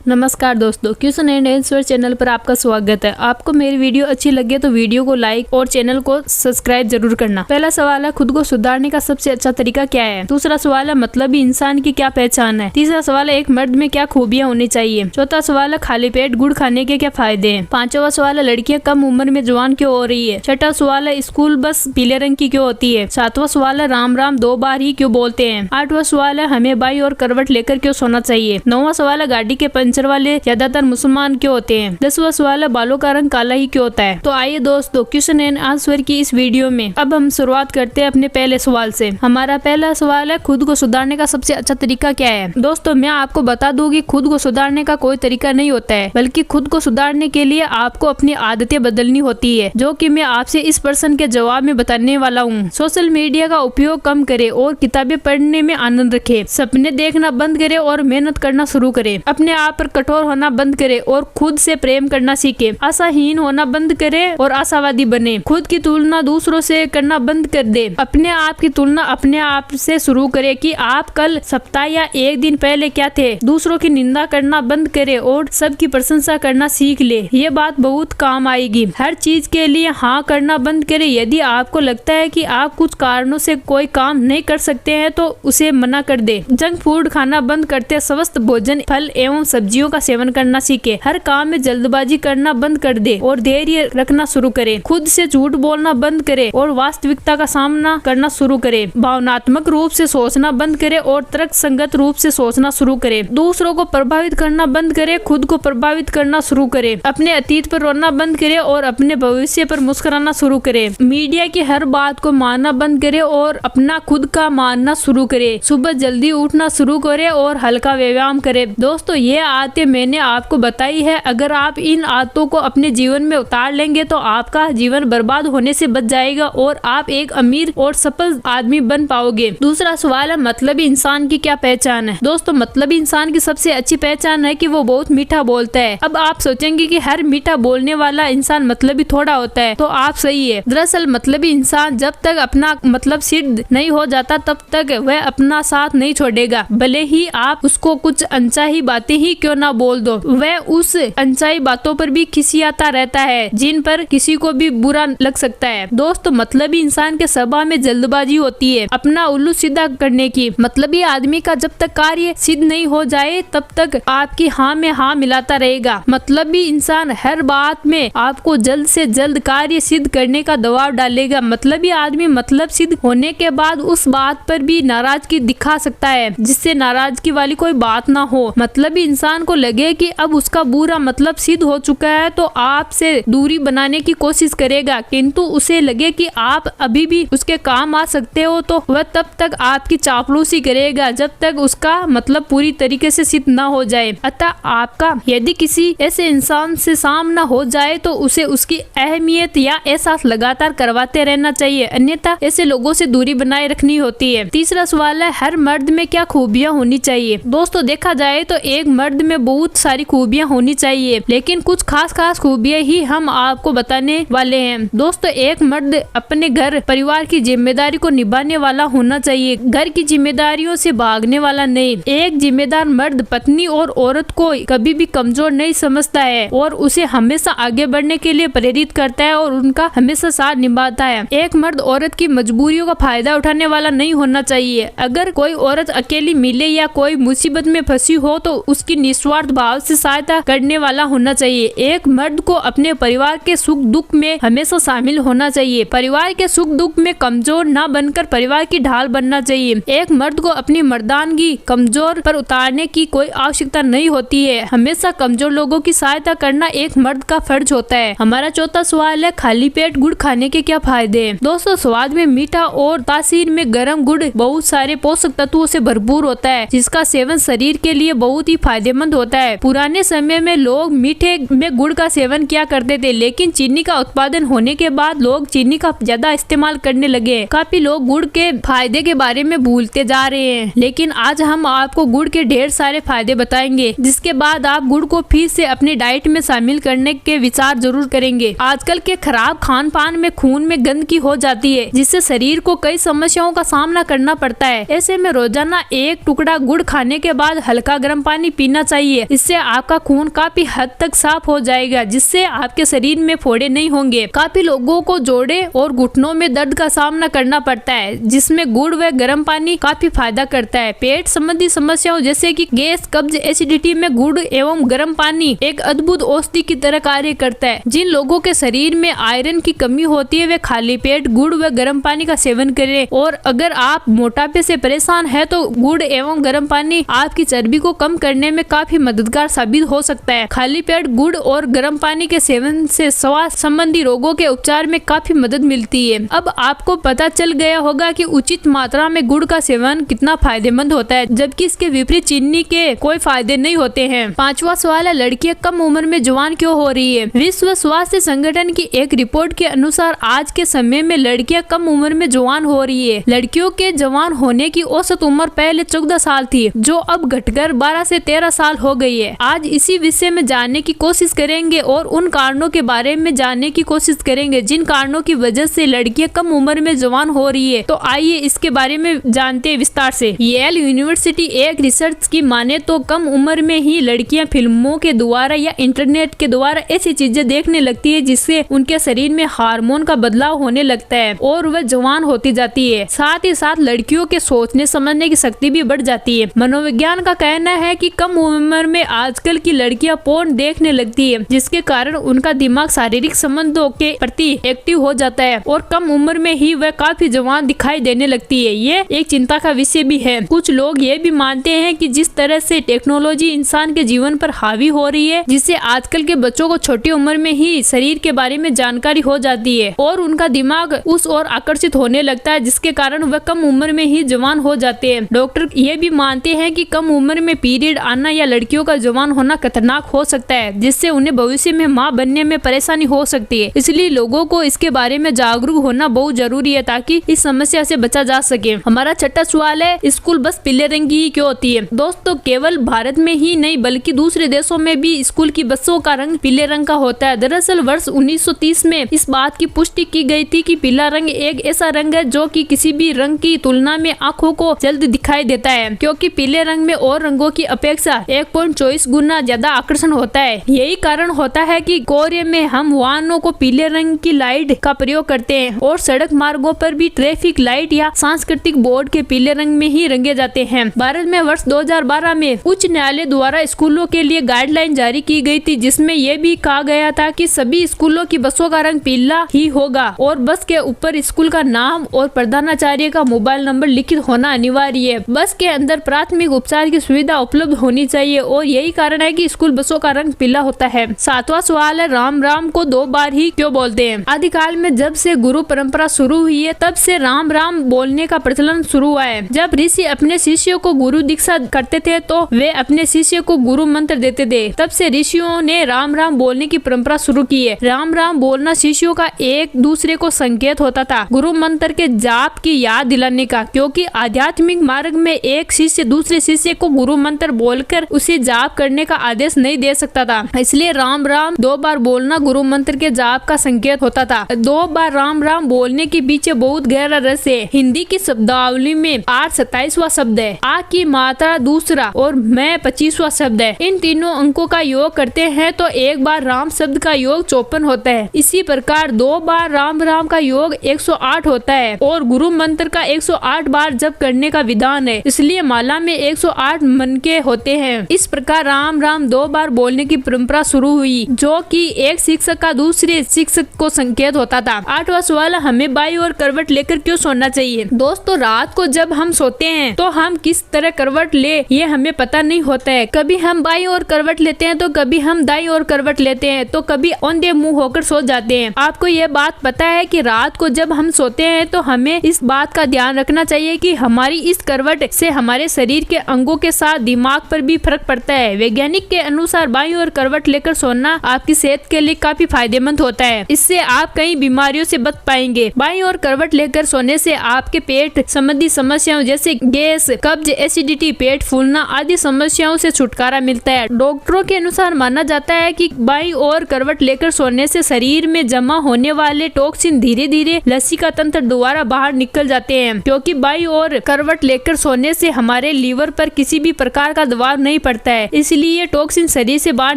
नमस्कार दोस्तों, question and answer channel पर आपका स्वागत है। आपको मेरी वीडियो अच्छी लगे तो वीडियो को लाइक और चैनल को सब्सक्राइब जरूर करना। पहला सवाल है, खुद को सुधारने का सबसे अच्छा तरीका क्या है। दूसरा सवाल है, मतलबी इंसान की क्या पहचान है। तीसरा सवाल है, एक मर्द में क्या खूबियां होनी चाहिए। चौथा सवाल है, खाली पेट गुड़ खाने के क्या फायदे हैं। पांचवा सवाल है, लड़कियां कम उम्र में जवान क्यों हो रही है। छठा सवाल है, स्कूल बस पीले रंग की क्यों होती है। सातवां सवाल है, राम राम 2 बार ही क्यों बोलते हैं। आठवां सवाल है, हमें बाई और करवट लेकर क्यों सोना चाहिए। नौवां सवाल है, गाड़ी के पंचर वाले ज्यादातर मुसलमान क्यों होते हैं। 10वां सवाल है, बालों का रंग काला ही क्यों होता है। तो आइए दोस्तों, क्वेश्चन एंड आंसर की इस वीडियो में अब हम शुरुआत करते हैं अपने पहले सवाल से। हमारा पहला सवाल है, खुद को सुधारने का सबसे अच्छा तरीका क्या है। दोस्तों, मैं आपको बता दूं कि खुद को सुधारने का कोई तरीका नहीं होता है, बल्कि खुद को सुधारने के लिए आपको अपनी आदतें बदलनी होती है, जो कि मैं आपसे इस प्रश्न के जवाब में बताने वाला हूँ। सोशल मीडिया का उपयोग कम करें और किताबें पढ़ने में आनंद रखें। सपने देखना बंद करें और मेहनत करना शुरू करें। अपने आप पर कठोर होना बंद करें और खुद से प्रेम करना सीखें। आशाहीन होना बंद करें और आशावादी बने। खुद की तुलना दूसरों से करना बंद कर दे। अपने आप की तुलना अपने आप से शुरू करें कि आप कल, सप्ताह या एक दिन पहले क्या थे। दूसरों की निंदा करना बंद करें और सबकी प्रशंसा करना सीख ले। ये बात बहुत काम आएगी। हर चीज के लिए हाँ करना बंद करें। यदि आपको लगता है कि आप कुछ कारणों से कोई काम नहीं कर सकते हैं तो उसे मना कर दे। जंक फूड खाना बंद करते, स्वस्थ भोजन, फल एवं सब्जियों का सेवन करना सीखे। हर काम में जल्दबाजी करना बंद कर दे और धैर्य रखना शुरू करे। खुद से झूठ बोलना बंद करे और वास्तविकता का सामना करना शुरू करे। भावनात्मक रूप से सोचना बंद करे और तर्क संगत रूप से सोचना शुरू करे। दूसरों को प्रभावित करना बंद करे, खुद को प्रभावित करना शुरू करे। अपने अतीत पर रोना बंद करे और अपने भविष्य पर मुस्कुराना शुरू करे। मीडिया की हर बात को मानना बंद करे और अपना खुद का मानना शुरू करे। सुबह जल्दी उठना शुरू करे और हल्का व्यायाम करे। दोस्तों, ये आदतें मैंने आपको बताई है। अगर आप इन आदतों को अपने जीवन में उतार लेंगे तो आपका जीवन बर्बाद होने से बच जाएगा और आप एक अमीर और सफल आदमी बन पाओगे। दूसरा सवाल है, मतलबी इंसान की क्या पहचान है। दोस्तों, मतलबी इंसान की सबसे अच्छी पहचान है कि वो बहुत मीठा बोलता है। अब आप सोचेंगे कि हर मीठा बोलने वाला इंसान मतलबी थोड़ा होता है, तो आप सही है। दरअसल मतलबी इंसान जब तक अपना मतलब सिद्ध नहीं हो जाता तब तक वह अपना साथ नहीं छोड़ेगा, भले ही आप उसको कुछ अनचाही बातें ही क्यों ना बोल दो। वह उस अनचाही बातों पर भी खिसियाता रहता है जिन पर किसी को भी बुरा लग सकता है। दोस्तों, मतलबी इंसान के स्वभाव में जल्दबाजी होती है अपना उल्लू सीधा करने की। मतलबी आदमी का जब तक कार्य सिद्ध नहीं हो जाए तब तक आपकी हाँ में हाँ मिलाता रहेगा। मतलबी इंसान हर बात में आपको जल्द से जल्द कार्य सिद्ध करने का दबाव डालेगा। मतलबी आदमी मतलब सिद्ध होने के बाद उस बात पर भी नाराजगी दिखा सकता है जिससे नाराजगी वाली कोई बात ना हो। मतलबी इंसान को लगे कि अब उसका बुरा मतलब सिद्ध हो चुका है तो आपसे दूरी बनाने की कोशिश करेगा, किंतु उसे लगे कि आप अभी भी उसके काम आ सकते हो तो वह तब तक आपकी चापलूसी करेगा जब तक उसका मतलब पूरी तरीके से सिद्ध ना हो जाए। अतः आपका यदि किसी ऐसे इंसान से सामना हो जाए तो उसे उसकी अहमियत या एहसास लगातार करवाते रहना चाहिए, अन्यथा ऐसे लोगों से दूरी बनाए रखनी होती है। तीसरा सवाल है, हर मर्द में क्या खूबियां होनी चाहिए। दोस्तों, देखा जाए तो एक मर्द में बहुत सारी खूबियां होनी चाहिए, लेकिन कुछ खास खूबियां ही हम आपको बताने वाले हैं। दोस्तों, एक मर्द अपने घर परिवार की जिम्मेदारी को निभाने वाला होना चाहिए, घर की जिम्मेदारियों से भागने वाला नहीं। एक जिम्मेदार मर्द पत्नी और औरत को कभी भी कमजोर नहीं समझता है और उसे हमेशा आगे बढ़ने के लिए प्रेरित करता है और उनका हमेशा साथ निभाता है। एक मर्द औरत की मजबूरियों का फायदा उठाने वाला नहीं होना चाहिए। अगर कोई औरत अकेली मिले या कोई मुसीबत में फंसी हो तो उसकी निस्वार्थ भाव से सहायता करने वाला होना चाहिए। एक मर्द को अपने परिवार के सुख दुख में हमेशा शामिल होना चाहिए। परिवार के सुख दुख में कमजोर न बनकर परिवार की ढाल बनना चाहिए। एक मर्द को अपनी मर्दानगी कमजोर पर उतारने की कोई आवश्यकता नहीं होती है। हमेशा कमजोर लोगों की सहायता करना एक मर्द का फर्ज होता है। हमारा चौथा सवाल है, खाली पेट गुड़ खाने के क्या फायदे हैं। दोस्तों, स्वाद में मीठा और तासीर में गर्म गुड़ बहुत सारे पोषक तत्वों से भरपूर होता है, जिसका सेवन शरीर के लिए बहुत ही फायदेमंद होता है। पुराने समय में लोग मीठे में गुड़ का सेवन किया करते थे, लेकिन चीनी का उत्पादन होने के बाद लोग चीनी का ज्यादा इस्तेमाल करने लगे। काफी लोग गुड़ के फायदे के बारे में भूलते जा रहे हैं, लेकिन आज हम आपको गुड़ के ढेर सारे फायदे बताएंगे, जिसके बाद आप गुड़ को फिर से अपनी डाइट में शामिल करने के विचार जरूर करेंगे। आजकल के खराब खान पान में खून में गंदगी हो जाती है, जिससे शरीर को कई समस्याओं का सामना करना पड़ता है। ऐसे में रोजाना एक टुकड़ा गुड़ खाने के बाद हल्का गर्म पानी पीना चाहिए। इससे आपका खून काफी हद तक साफ हो जाएगा, जिससे आपके शरीर में फोड़े नहीं होंगे। काफी लोगों को जोड़े और घुटनों में दर्द का सामना करना पड़ता है, जिसमें गुड़ व गर्म पानी काफी फायदा करता है। पेट संबंधी समस्याओं जैसे कि गैस, कब्ज, एसिडिटी में गुड़ एवं गर्म पानी एक अद्भुत औषधि की तरह कार्य करता है। जिन लोगों के शरीर में आयरन की कमी होती है वे खाली पेट गुड़ व गर्म पानी का सेवन करें। और अगर आप मोटापे से परेशान है तो गुड़ एवं गर्म पानी आपकी चर्बी को कम करने में काफी मददगार साबित हो सकता है। खाली पेट गुड़ और गर्म पानी के सेवन से श्वास संबंधी रोगों के उपचार में काफी मदद मिलती है। अब आपको पता चल गया होगा कि उचित मात्रा में गुड़ का सेवन कितना फायदेमंद होता है, जबकि इसके विपरीत चीनी के कोई फायदे नहीं होते हैं। 5वां सवाल है, लड़कियां कम उम्र में जवान क्यों हो रही है? विश्व स्वास्थ्य संगठन की एक रिपोर्ट के अनुसार आज के समय में लड़कियां कम उम्र में जवान हो रही है। लड़कियों के जवान होने की औसत उम्र पहले 14 साल थी, जो अब घटकर 12 से 13 साल हो गई है। आज इसी विषय में जानने की कोशिश करेंगे और उन कारणों के बारे में जानने की कोशिश करेंगे जिन कारणों की वजह से लड़कियां कम उम्र में जवान हो रही है। तो आइए इसके बारे में जानते हैं विस्तार से। येल यूनिवर्सिटी एक रिसर्च की माने तो कम उम्र में ही लड़कियां फिल्मों के द्वारा या इंटरनेट के द्वारा ऐसी चीजें देखने लगती है जिससे उनके शरीर में हार्मोन का बदलाव होने लगता है और वह जवान होती जाती है। साथ ही साथ लड़कियों के सोचने समझने की शक्ति भी बढ़ जाती है। मनोविज्ञान का कहना है कि कम उम्र में आजकल की लड़कियां पोर्न देखने लगती है, जिसके कारण उनका दिमाग शारीरिक संबंधों के प्रति एक्टिव हो जाता है और कम उम्र में ही वह काफी जवान दिखाई देने लगती है। ये एक चिंता का विषय भी है। कुछ लोग ये भी मानते हैं कि जिस तरह से टेक्नोलॉजी इंसान के जीवन पर हावी हो रही है, जिससे आजकल के बच्चों को छोटी उम्र में ही शरीर के बारे में जानकारी हो जाती है और उनका दिमाग उस ओर आकर्षित होने लगता है, जिसके कारण वह कम उम्र में ही जवान हो जाते हैं। डॉक्टर ये भी मानते हैं कि कम उम्र में पीरियड आना या लड़कियों का जवान होना खतरनाक हो सकता है, जिससे उन्हें भविष्य में मां बनने में परेशानी हो सकती है। इसलिए लोगों को इसके बारे में जागरूक होना बहुत जरूरी है ताकि इस समस्या से बचा जा सके। हमारा 6वां सवाल है, स्कूल बस पीले रंग की ही क्यों होती है? दोस्तों, केवल भारत में ही नहीं बल्कि दूसरे देशों में भी स्कूल की बसों का रंग पीले रंग का होता है। दरअसल वर्ष 1930 में इस बात की पुष्टि की गई थी कि पीला रंग एक ऐसा रंग है जो कि किसी भी रंग की तुलना में आंखों को जल्द दिखाई देता है, क्योंकि पीले रंग में और रंगों की अपेक्षा 1.24 गुना ज्यादा आकर्षण होता है। यही कारण होता है कि कोरिया में हम वाहनों को पीले रंग की लाइट का प्रयोग करते हैं और सड़क मार्गों पर भी ट्रैफिक लाइट या सांस्कृतिक बोर्ड के पीले रंग में ही रंगे जाते हैं। भारत में वर्ष 2012 में उच्च न्यायालय द्वारा स्कूलों के लिए गाइडलाइन जारी की गई थी, जिसमें यह भी कहा गया था कि सभी स्कूलों की बसों का रंग पीला ही होगा और बस के ऊपर स्कूल का नाम और प्रधानाचार्य का मोबाइल नंबर लिखित होना अनिवार्य है। बस के अंदर प्राथमिक उपचार की सुविधा उपलब्ध होनी चाहिए और यही कारण है कि स्कूल बसों का रंग पीला होता है। 7वां सवाल है, राम राम को 2 बार ही क्यों बोलते हैं? आदिकाल में जब से गुरु परंपरा शुरू हुई है तब से राम राम बोलने का प्रचलन शुरू हुआ है। जब ऋषि अपने शिष्यों को गुरु दीक्षा करते थे तो वे अपने शिष्य को गुरु मंत्र देते थे। तब से ऋषियों ने राम राम बोलने की परंपरा शुरू की है। राम राम बोलना शिष्यों का एक दूसरे को संकेत होता था गुरु मंत्र के जाप की याद दिलाने का, क्योंकि आध्यात्मिक मार्ग में एक शिष्य दूसरे शिष्य को गुरु मंत्र बोलकर उसे जाप करने का आदेश नहीं दे सकता था। इसलिए राम राम 2 बार बोलना गुरु मंत्र के जाप का संकेत होता था। 2 बार राम राम बोलने के पीछे बहुत गहरा रस है। हिंदी की शब्दावली में 8 27वां शब्द है, आ की मात्रा दूसरा और मैं 25वां शब्द है। इन तीनों अंकों का योग करते हैं तो एक बार राम शब्द का योग 54 होता है। इसी प्रकार 2 बार राम राम का योग 108 होता है और गुरु मंत्र का 108 बार जप करने का विधान है। इसलिए माला में 108 मनके होते हैं। इस प्रकार राम राम 2 बार बोलने की परंपरा शुरू हुई, जो कि एक शिक्षक का दूसरे शिक्षक को संकेत होता था। 8वां सवाल, हमें बाई और करवट लेकर क्यों सोना चाहिए? दोस्तों, रात को जब हम सोते हैं तो हम किस तरह करवट ले ये हमें पता नहीं होता है। कभी हम बाई और करवट लेते हैं तो कभी हम दाई और करवट लेते हैं तो कभी औंधे मुंह होकर सो जाते हैं। आपको ये बात पता है कि रात को जब हम सोते हैं तो हमें इस बात का ध्यान रखना चाहिए कि हमारी इस करवट से हमारे शरीर के अंगों के साथ दिमाग पर भी फर्क पड़ता है। वैज्ञानिक के अनुसार बाई और करवट लेकर सोना आपकी सेहत के लिए काफी फायदेमंद होता है। इससे आप कई बीमारियों से बच पाएंगे। बाई और करवट लेकर सोने से आपके पेट संबंधी समस्याओं जैसे गैस, कब्ज, एसिडिटी, पेट फूलना आदि समस्याओं से छुटकारा मिलता है। डॉक्टरों के अनुसार माना जाता है कि बाई और करवट लेकर सोने से शरीर में जमा होने वाले टॉक्सिन धीरे धीरे लसिका तंत्र द्वारा बाहर निकल जाते हैं, क्योंकि बाई और करवट लेकर सोने से हमारे लीवर पर किसी भी प्रकार का दबाव नहीं पड़ता है, इसलिए टॉक्सिन शरीर से बाहर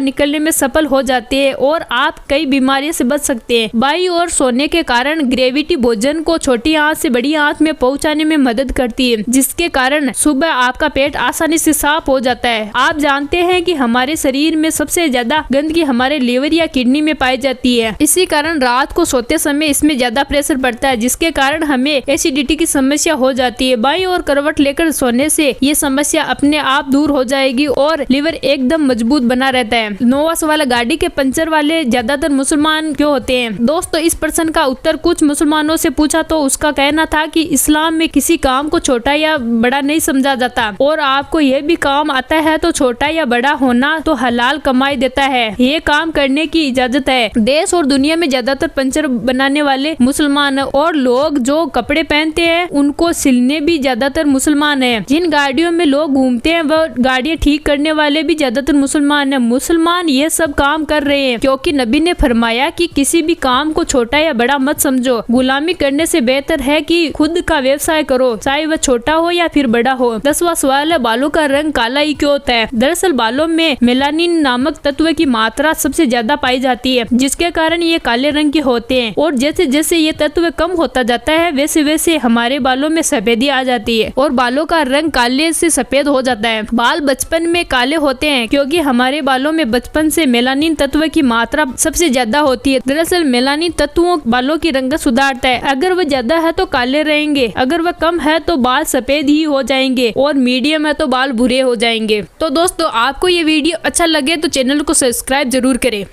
निकलने में सफल हो जाते हैं और आप कई बीमारियों से बच सकते हैं। बाईं ओर सोने के कारण ग्रेविटी भोजन को छोटी आंत से बड़ी आंत में पहुंचाने में मदद करती है, जिसके कारण सुबह आपका पेट आसानी से साफ हो जाता है। आप जानते हैं कि हमारे शरीर में सबसे ज्यादा गंदगी हमारे लीवर या किडनी में पाई जाती है। इसी कारण रात को सोते समय इसमें ज्यादा प्रेशर पड़ता है, जिसके कारण हमें एसिडिटी की समस्या हो जाती है। बाईं ओर करवट लेकर सोने से ये समस्या अपने आप दूर हो जाएगी और लीवर एकदम मजबूत बना रहता है। 9वां सवाल, गाड़ी के पंचर वाले ज्यादातर मुसलमान क्यों होते हैं? दोस्तों, इस प्रश्न का उत्तर कुछ मुसलमानों से पूछा तो उसका कहना था कि इस्लाम में किसी काम को छोटा या बड़ा नहीं समझा जाता और आपको यह भी काम आता है तो छोटा या बड़ा होना तो हलाल कमाई देता है, ये काम करने की इजाजत है। देश और दुनिया में ज्यादातर पंचर बनाने वाले मुसलमान और लोग जो कपड़े पहनते हैं उनको सिलने भी ज्यादातर मुसलमान हैं। जिन गाड़ियों में लोग घूमते हैं वह गाड़ियां ठीक करने वाले भी ज्यादातर मुसलमान हैं। मुसलमान ये सब काम कर रहे हैं क्योंकि नबी ने फरमाया कि किसी भी काम को छोटा या बड़ा मत समझो। गुलामी करने से बेहतर है कि खुद का व्यवसाय करो, चाहे वह छोटा हो या फिर बड़ा हो। 10वां सवाल है, बालों का रंग काला ही क्यों होता है? दरअसल बालों में मेलानिन नामक तत्व की मात्रा सबसे ज्यादा पाई जाती है, जिसके कारण ये काले रंग के होते हैं और जैसे जैसे ये तत्व कम होता जाता है वैसे वैसे हमारे बालों में सफेदी आ जाती है और बालों का रंग काले से सफेद हो जाता है। बाल बचपन में काले होते हैं क्योंकि हमारे बालों में बचपन से मेलानिन तत्व की मात्रा सबसे ज्यादा होती है। दरअसल मेलानिन तत्वों बालों की रंगत सुधारता है। अगर वह ज्यादा है तो काले रहेंगे, अगर वह कम है तो बाल सफेद ही हो जाएंगे और मीडियम है तो बाल भूरे हो जाएंगे। तो दोस्तों, आपको ये वीडियो अच्छा लगे तो चैनल को सब्सक्राइब जरूर करें।